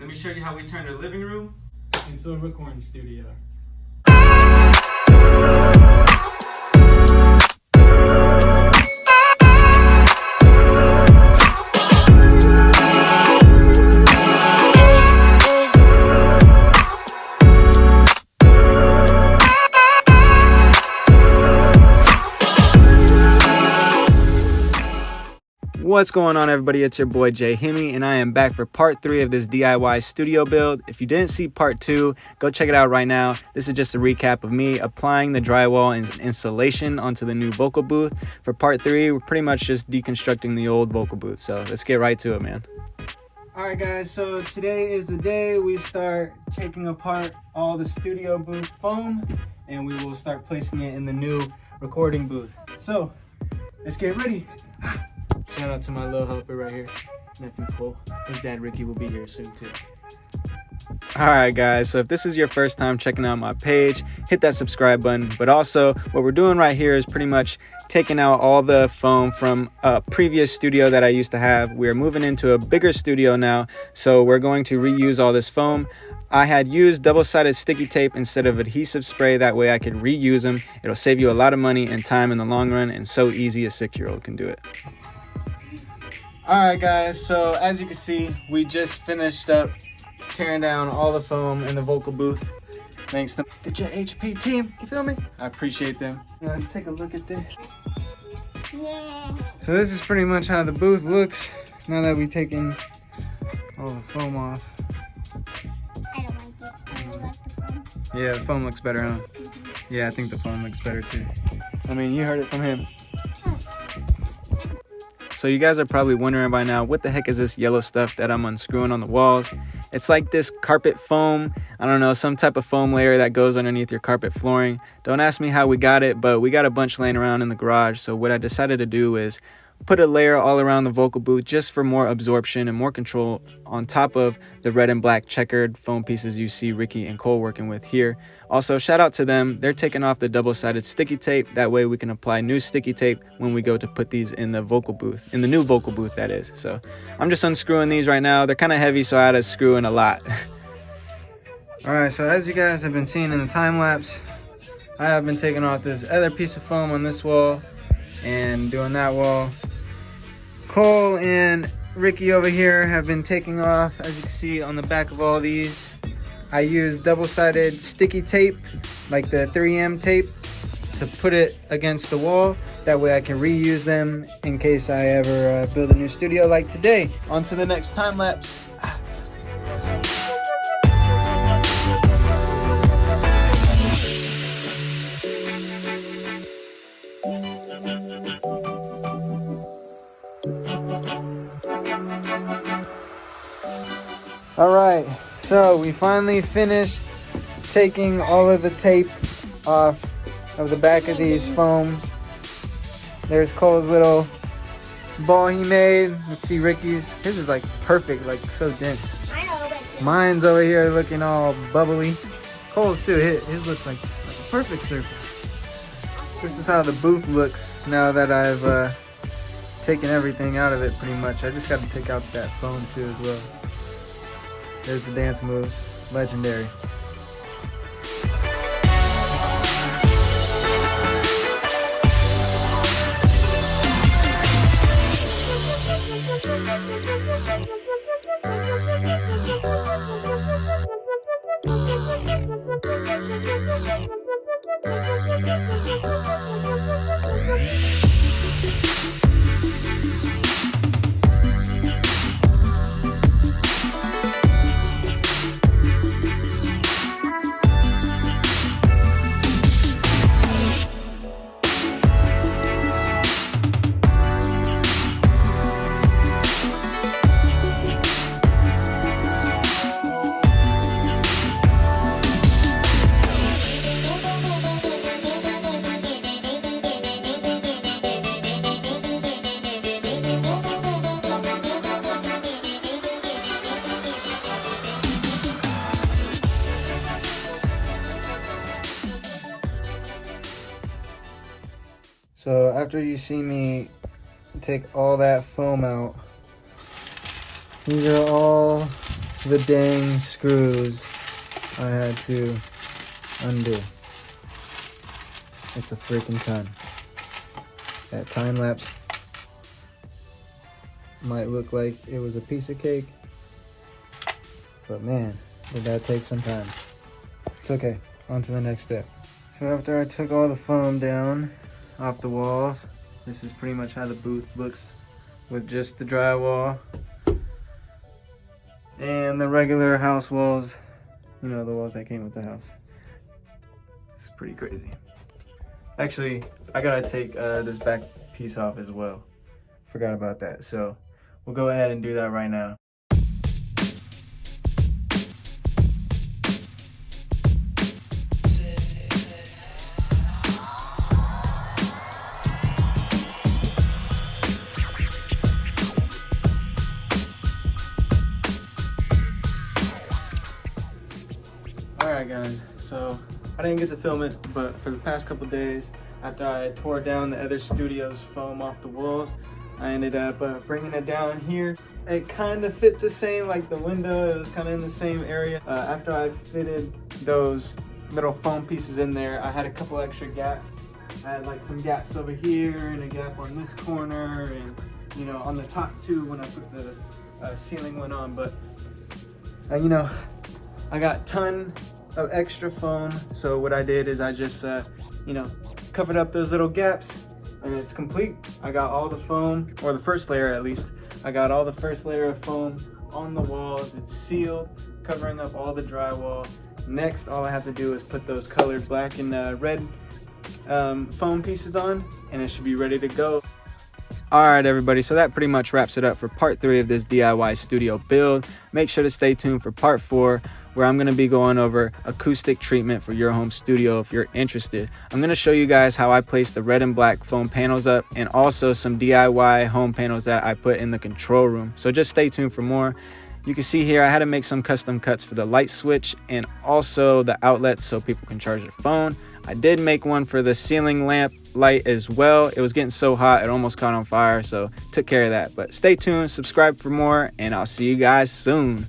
Let me show you how we turned a living room into a recording studio. What's going on, everybody? It's your boy J-HIMMY, and I am back for part 3 of this DIY studio build. If you didn't see part 2, go check it out right now. This is just a recap of me applying the drywall and insulation onto the new vocal booth. For part 3, we're pretty much just deconstructing the old vocal booth, so let's get right to it, man. Alright guys, so today is the day we start taking apart all the studio booth foam, and we will start placing it in the new recording booth. So, let's get ready. Shout out to my little helper right here, nephew Cole. His dad Ricky will be here soon too. Alright guys, so if this is your first time checking out my page, hit that subscribe button. But also, what we're doing right here is pretty much taking out all the foam from a previous studio that I used to have. We're moving into a bigger studio now, so we're going to reuse all this foam. I had used double-sided sticky tape instead of adhesive spray. That way I could reuse them. It'll save you a lot of money and time in the long run, and so easy a 6-year-old can do it. Alright guys, so as you can see, we just finished up tearing down all the foam in the vocal booth. Thanks to the J-HIMMY team, you feel me? I appreciate them. Take a look at this. Yeah. So this is pretty much how the booth looks now that we've taken all the foam off. I don't like it. I don't like the foam. Yeah, the foam looks better, huh? Yeah, I think the foam looks better too. I mean, you heard it from him. So you guys are probably wondering by now, what the heck is this yellow stuff that I'm unscrewing on the walls? It's like this carpet foam. I don't know, some type of foam layer that goes underneath your carpet flooring. Don't ask me how we got it, but we got a bunch laying around in the garage. So what I decided to do is put a layer all around the vocal booth just for more absorption and more control on top of the red and black checkered foam pieces you see Ricky and Cole working with here. Also, shout out to them. They're taking off the double-sided sticky tape. That way we can apply new sticky tape when we go to put these in the vocal booth, in the new vocal booth that is. So I'm just unscrewing these right now. They're kind of heavy, so I had to screw in a lot. All right, so as you guys have been seeing in the time lapse, I have been taking off this other piece of foam on this wall and doing that wall. Cole and Ricky over here have been taking off, as you can see on the back of all these. I used double-sided sticky tape, like the 3M tape, to put it against the wall. That way I can reuse them in case I ever build a new studio like today. On to the next time lapse. Alright, so we finally finished taking all of the tape off of the back of these foams. There's Cole's little ball he made. Let's see Ricky's. His is like perfect, like so dense. I know, but Mine's over here looking all bubbly. Cole's too, his looks like a perfect circle. This is how the booth looks now that I've taken everything out of it pretty much. I just got to take out that foam too as well. There's the dance moves, legendary. So after you see me take all that foam out, these are all the dang screws I had to undo. It's a freaking ton. That time lapse might look like it was a piece of cake, but man, did that take some time. It's okay, on to the next step. So after I took all the foam down off the walls, this is pretty much how the booth looks with just the drywall and the regular house walls, you know, the walls that came with the house. It's pretty crazy. Actually, I gotta take this back piece off as well. Forgot about that, so we'll go ahead and do that right now. Alright guys, so I didn't get to film it, but for the past couple days, after I tore down the other studio's foam off the walls, I ended up bringing it down here. It kind of fit the same, like the window, it was kind of in the same area. After I fitted those little foam pieces in there, I had a couple extra gaps. I had like some gaps over here and a gap on this corner, and you know, on the top too when I put the ceiling one on. But you know, I got a ton of extra foam, so what I did is I just you know, covered up those little gaps, and it's complete. I got all the foam, or the first layer at least. I got all the first layer of foam on the walls. It's sealed, covering up all the drywall. Next, all I have to do is put those colored black and red foam pieces on, and it should be ready to go. Alright everybody, so that pretty much wraps it up for part 3 of this DIY studio build. Make sure to stay tuned for part 4, where I'm going to be going over acoustic treatment for your home studio if you're interested. I'm going to show you guys how I place the red and black foam panels up, and also some DIY home panels that I put in the control room. So just stay tuned for more. You can see here I had to make some custom cuts for the light switch and also the outlets so people can charge their phone. I did make one for the ceiling lamp light as well. It was getting so hot it almost caught on fire, so took care of that. But stay tuned, subscribe for more, and I'll see you guys soon.